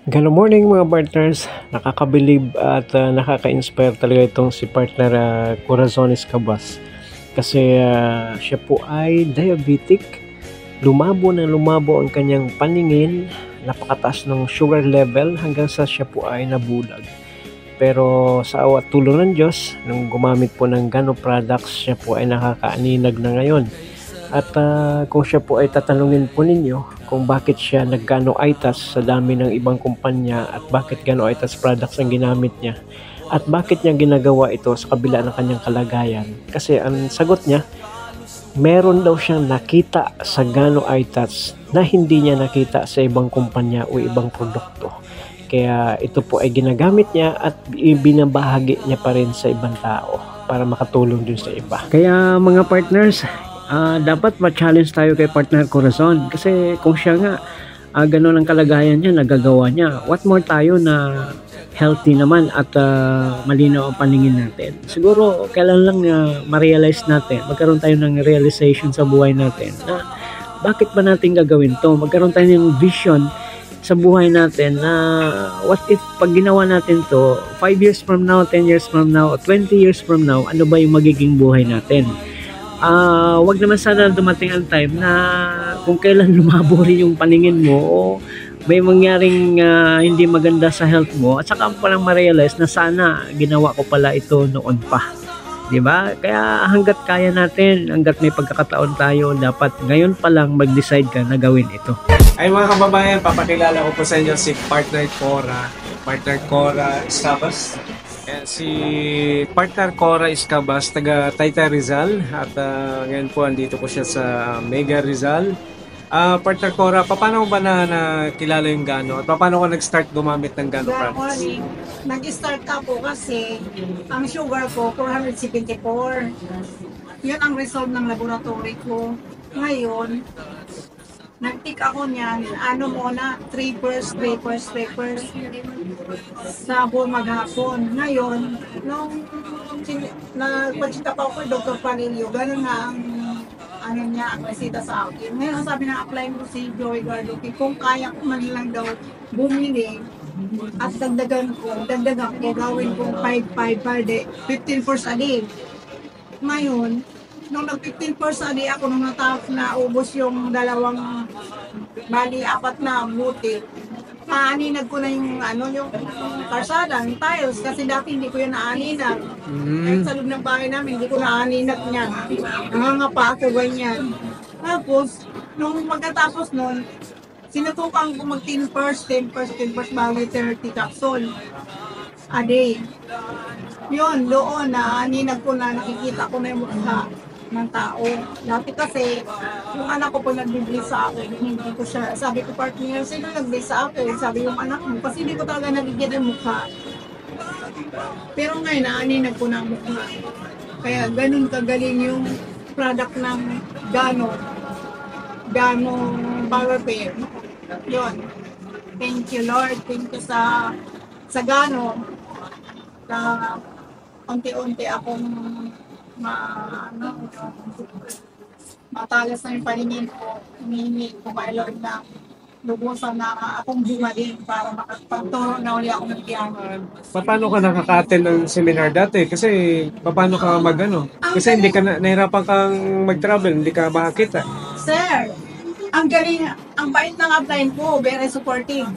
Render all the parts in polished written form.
Good morning mga partners. Nakakabilib at nakaka-inspire talaga itong si partner Corazon Escabas. Kasi siya po ay diabetic. Lumabo na lumabo ang kanyang paningin. Napakataas ng sugar level hanggang sa siya po ay nabulag. Pero sa awa at tulong ng Diyos, nung gumamit po ng Gano products, siya po ay nakakaaninag na ngayon. At kung siya po ay tatanungin po ninyo kung bakit siya nag-Gano ITAS sa dami ng ibang kumpanya at bakit Gano ITAS products ang ginamit niya at bakit niya ginagawa ito sa kabila ng kanyang kalagayan. Kasi ang sagot niya, meron daw siyang nakita sa Gano ITAS na hindi niya nakita sa ibang kumpanya o ibang produkto. Kaya ito po ay ginagamit niya at ibinabahagi niya pa rin sa ibang tao para makatulong din sa iba. Kaya mga partners, dapat ma-challenge tayo kay partner Corazon kasi kung siya nga ganun ang kalagayan niya, nagagawa niya, what more tayo na healthy naman at malinaw ang paningin natin. Siguro kailan lang ma-realize natin, magkaroon tayo ng realization sa buhay natin na bakit ba natin gagawin to, magkaroon tayo ng vision sa buhay natin na what if pag ginawa natin to 5 years from now, 10 years from now, 20 years from now, ano ba yung magiging buhay natin. Wag naman sana dumating ang time na kung kailan lumabo rin yung paningin mo o may mangyaring hindi maganda sa health mo at saka mo palang ma-realize na sana ginawa ko pala ito noon pa. Diba? Kaya hanggat kaya natin, hanggat may pagkakataon tayo, dapat ngayon pa lang mag-decide ka na gawin ito. Ay mga kababayan, papakilala ko po sa inyo si Partner Cora Escabas. Ayan, si Partner Cora Escabas, taga Taytay Rizal. At ngayon po, andito po siya sa Mega Rizal. Partner Cora, paano ba nakilala yung Gano? At paano ka nag-start gumamit ng Gano products? Nag-start ako kasi ang sugar ko 474. Yun ang result ng laboratory ko. Ngayon, nag-tick ako niyan, muna, 3 first, sa buong maghapon. Ngayon, nung nagpa-check up ako, Dr. Palilio, gano'n nga ang ang resita sa akin. Ngayon, sabi na apply mo si Joey Gardoki, kung kaya ko man lang daw bumili at dagdagan ko, gawin ko 5 per day, 15 first a day. Ngayon, nung nag-15 first a day ako, nung natapos na ubos yung bali 4 na buti, aaninag ko na yung yung karsada, yung tiles, kasi dati hindi ko yun naaninag. Kahit sa loob ng bahay namin, hindi ko naaninag niyan. Nangangapa ako ganyan. Tapos, nung magkatapos nun, sinutukan ko mag 10 first, bali 30 capsule a day. Yun, doon naaninag ko na, nakikita ko na yung mukha ng tao. Dati kasi, yung anak ko po nagbibili sa akin, hindi ko siya, sabi ko partner, sino nagbili sa akin? Sabi yung anak mo, kasi hindi ko talaga nagigit yung mukha. Pero ngayon, naaninag ko na ang mukha. Kaya ganun kagaling yung product ng Gano Power Pair. Yun. Thank you Lord, thank you sa Gano na unti-unti akong matalas na yung paningin ko, humihingi ko kay Lord na lubusan na akong bumalik para makapagturo na uli ako ng piano. Paano ka nakaka-attend ng seminar dati? Kasi paano ka Kasi hindi ka nahirapan kang mag-travel, hindi ka makakita. Sir, ang galing, ang bait ng upline ko, very supportive.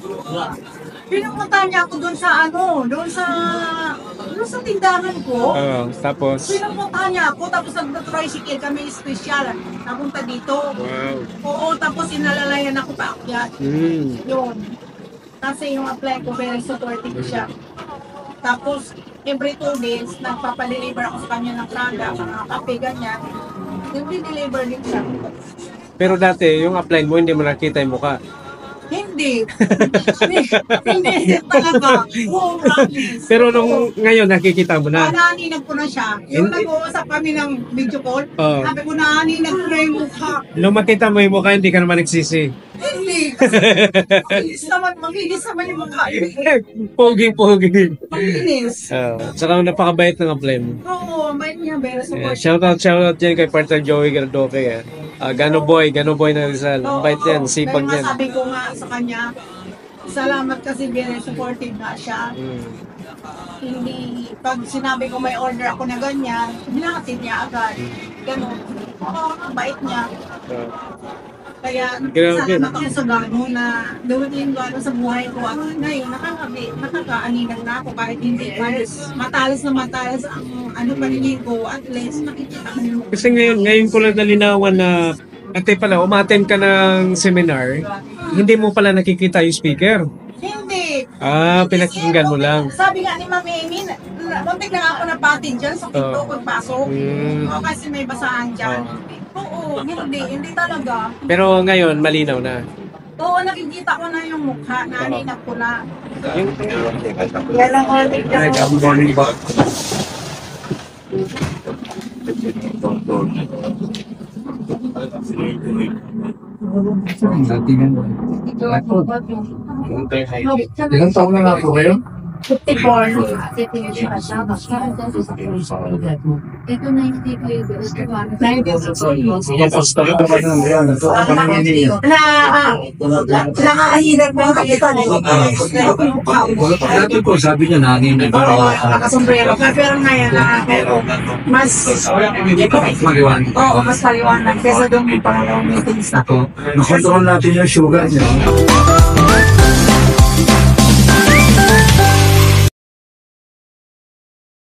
Pinupunta niya ako doon sa tindahan ko. Tapos? Pinupunta niya ako, tapos nag-tricycle kami special. Napunta dito. Wow. Oo, tapos inalalayan ako paakyat. Yun. Kasi yung apply ko, very supportive siya. Tapos, every 2 days, nagpapaliliver ako sa kanya ng prada, mga kape, ganyan. Nag-deliver din siya. Pero dati, yung apply mo, hindi mo nakita yung mukha. Hindi. Hindi talaga. Oo, promise. Pero ngayon, nakikita mo na. Naaninag ko na siya. Yung nag-uusap kami ng video call, sabi ko naaninag ko na yung mukha. Nung makita mo yung mukha, hindi ka naman nagsisi. Hindi. Makinis naman yung mukha. Pogi. Makinis. Saka napakabait ng apply mo. Oo, may niya. Very support. Shoutout dyan kay partner Joey Gardoke. Gano boy na Rizal. Ang bait yan, sipag Kaya yan. sabi ko nga sa kanya, salamat kasi very supportive nga siya. Hindi, pag sinabi ko may order ako na ganyan, hinahatid niya agad. Ganun. Oo, bait niya. Kaya salamat ako sa gano na dumating yung gano sa buhay ko. At ngayon, nakakaaninag na ako kahit hindi matalas ang ano paningin ko. At least nakikita ko yung Kasi ngayon ko lang nalinawan na ate pala, umattend ka ng seminar, hindi mo pala nakikita yung speaker. hindi. Pinakinggan mo lang. Sabi nga ni Ma'am Amy, muntik na nga ako napatin dyan sa pinto pagpasok. O kasi may basahan dyan. Oo, hindi talaga. Pero ngayon, malinaw na. Oo, nakikita ko na yung mukha, naninag ko na. Yung, Yan ang order ko. Ilang taon na nga po kayo? 54. Ito na yung tipo yung Tapos tayo pa rin yan. Ito ang panginginig. Nakakahilag mo kakita na Dati po sabi niya nanginginig. nakasombrero ka, pero ngayon mas Maliwanag. oo, mas maliwanag kesa doon yung pangalawang meetings na. Nakontrol natin yung sugar niya.